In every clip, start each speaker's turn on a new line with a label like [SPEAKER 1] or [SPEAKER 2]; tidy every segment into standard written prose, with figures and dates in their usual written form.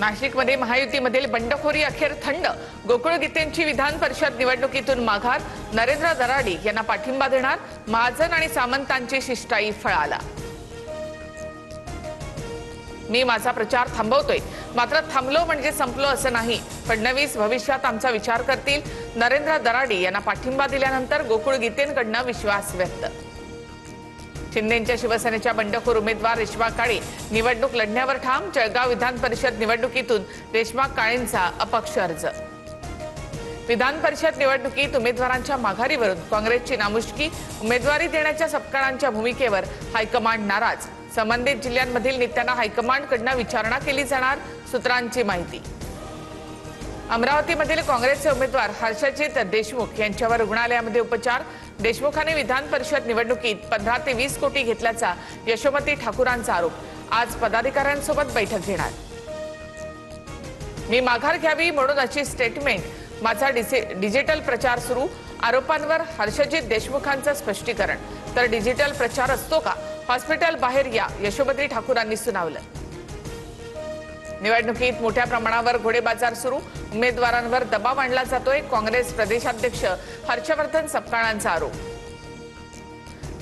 [SPEAKER 1] नाशिकमध्ये महायुतीमधील बंडखोरी अखेर थंड। गोकुळ गीतेंची विधान परिषद निवडणुकीतून माघार। नरेंद्र दराडी यांना पाठिंबा देणार। महाजन आणि सामंतांची शिष्टाई फळाला। मी माझा प्रचार थांबवतोय, मात्र थांबलो म्हणजे संपलो असं नाही। फडणवीस भविष्यात आमचा विचार करतील। नरेंद्र दराडी यांना पाठिंबा दिल्यानंतर गोकुळ गीतेंकडून विश्वास व्यक्त। शिंदेंच्या शिवसेनेच्या बंडखोर उमेदवार रेश्मा काळे निवडणूक लढण्यावर ठाम। जळगाव विधान परिषद निवडणुकीतून रेश्मा काळेंचा अपक्ष अर्ज। विधान परिषद निवडणुकीत उमेदवारांच्या माघारीवरून काँग्रेसची नामुष्की। उमेदवारी देण्याच्या सपकाळांच्या भूमिकेवर हायकमांड नाराज। संबंधित जिल्ह्यांमधील नेत्यांना हायकमांडकडून विचारणा केली जाणार, सूत्रांची माहिती। अमरावतीमधील काँग्रेसचे उमेदवार हर्षजित देशमुख यांच्यावर रुग्णालयामध्ये उपचार। देशमुखांनी विधान परिषद निवडणुकीत 15 ते 20 कोटी घेतल्याचा यशोमती ठाकूरांचा आरोप। आज पदाधिकाऱ्यांसोबत बैठक घेणार। मी माघार घ्यावी म्हणून अशी स्टेटमेंट। माझा डिजिटल प्रचार सुरू। आरोपांवर हर्षजित देशमुखांचं स्पष्टीकरण। तर डिजिटल प्रचार असतो का? हॉस्पिटल बाहेर या, यशोमती ठाकूरांनी सुनावलं। निवडणुकीत मोठ्या प्रमाणावर घोडेबाजार सुरू। उमेदवारांवर दबाव आणला जातोय, काँग्रेस प्रदेशाध्यक्ष हर्षवर्धन सपकाळांचा आरोप।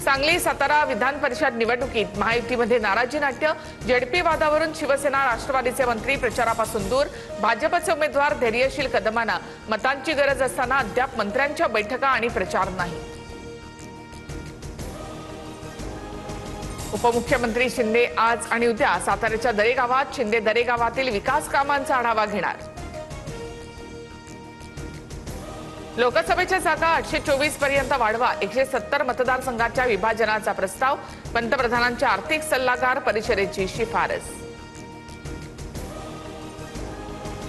[SPEAKER 1] सांगली सातारा विधान परिषद निवडणुकीत महायुतीमध्ये नाराजी नाट्य। जेडपी वादावरून शिवसेना राष्ट्रवादीचे मंत्री प्रचारापासून दूर। भाजपचे उमेदवार धैर्यशील कदमांना मतांची गरज असताना अद्याप मंत्र्यांच्या बैठका आणि प्रचार नाही। उपमुख्यमंत्री शिंदे आज आणि उद्या साताऱ्याच्या दरेगावात। शिंदे दरेगावातील विकास कामांचा आढावा घेणार। लोकसभेच्या जागा 824 पर्यंत वाढवा। 170 मतदारसंघाच्या विभाजनाचा प्रस्ताव। पंतप्रधानांच्या आर्थिक सल्लागार परिषदेची शिफारस।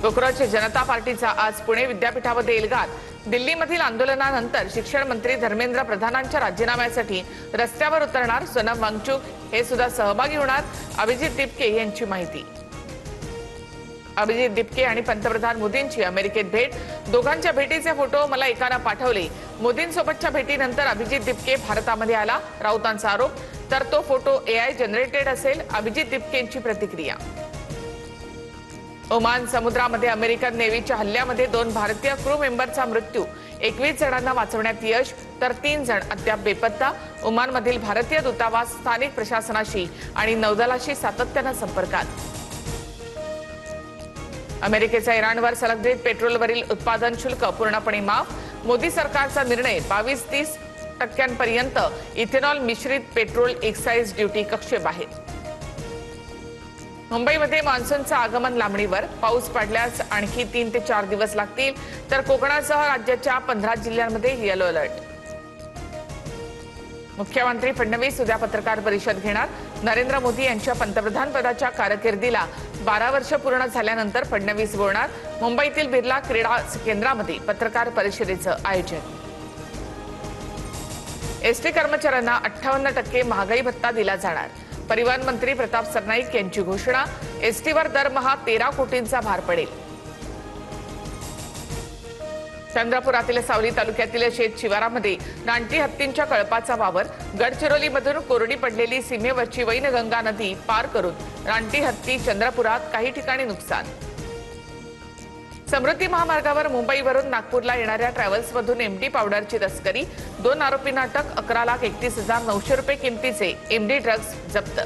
[SPEAKER 1] गोकुळाच्या जनता पार्टीचा आज पुणे विद्यापीठामध्ये एल्गार। दिल्लीमधील आंदोलनानंतर शिक्षण मंत्री धर्मेंद्र प्रधानांच्या राजीनाम्यासाठी रस्त्यावर उतरणार। सोनम वांगचुक हे सुद्धा सहभागी होणार, अभिजित दिपके यांची माहिती। अभिजित दिपके आणि पंतप्रधान मोदींची अमेरिकेत भेट। दोघांच्या भेटीचे फोटो मला एकानं पाठवले। मोदींसोबतच्या भेटीनंतर अभिजित दिपके भारतामध्ये आला, राऊतांचा आरोप। तर तो फोटो AI जनरेटेड असेल, अभिजित दिपकेंची प्रतिक्रिया। ओमान समुद्रामध्ये अमेरिकन नेव्हीच्या हल्ल्यामध्ये 2 भारतीय क्रू मेंबरचा मृत्यू। 21 जणांना वाचवण्यात यश, तर 3 जण अद्याप बेपत्ता। ओमानमधील भारतीय दूतावास स्थानिक प्रशासनाशी आणि नौदलाशी सातत्यानं संपर्कात। अमेरिकेचा इराणवर सलगजित पेट्रोलवरील उत्पादन शुल्क पूर्णपणे माफ। मोदी सरकारचा निर्णय 22-30% इथेनॉल मिश्रित पेट्रोल एक्साइज ड्युटी कक्षेबाहेर। मुंबईमध्ये मान्सूनचं आगमन लांबणीवर। पाऊस पडल्यास आणखी 3 ते 4 दिवस लागतील, तर कोकणासह राज्याच्या 15 जिल्ह्यांमध्ये येलो अलर्ट। मुख्यमंत्री फडणवीस उद्या पत्रकार परिषद घेणार। नरेंद्र मोदी यांच्या पंतप्रधान पदाच्या कारकिर्दीला 12 वर्ष पूर्ण झाल्यानंतर फडणवीस बोलणार। मुंबईतील बिर्ला क्रीडा केंद्रामध्ये पत्रकार परिषदेचं आयोजन। एसटी कर्मचाऱ्यांना 58% महागाई भत्ता दिला जाणार। परिवहन मंत्री प्रताप सरनाईक यांची घोषणा। एसटीवर दरमहा 13 कोटींचा भार पडेल। चंद्रपुरातील सावली तालुक्यातील शेत शिवारामध्ये रानटी हत्तींच्या कळपाचा वावर। गडचिरोलीमधून कोरडी पडलेली सीमेवरची वैनगंगा नदी पार करून रानटी हत्ती चंद्रपुरात, काही ठिकाणी नुकसान। समृद्धी महामार्गावर मुंबईवरून नागपूरला येणाऱ्या ट्रॅव्हल्समधून एमडी पावडरची तस्करी। 2 आरोपींना अटक। 11,31,900 रुपये किमतीचे एमडी ड्रग्ज जप्त।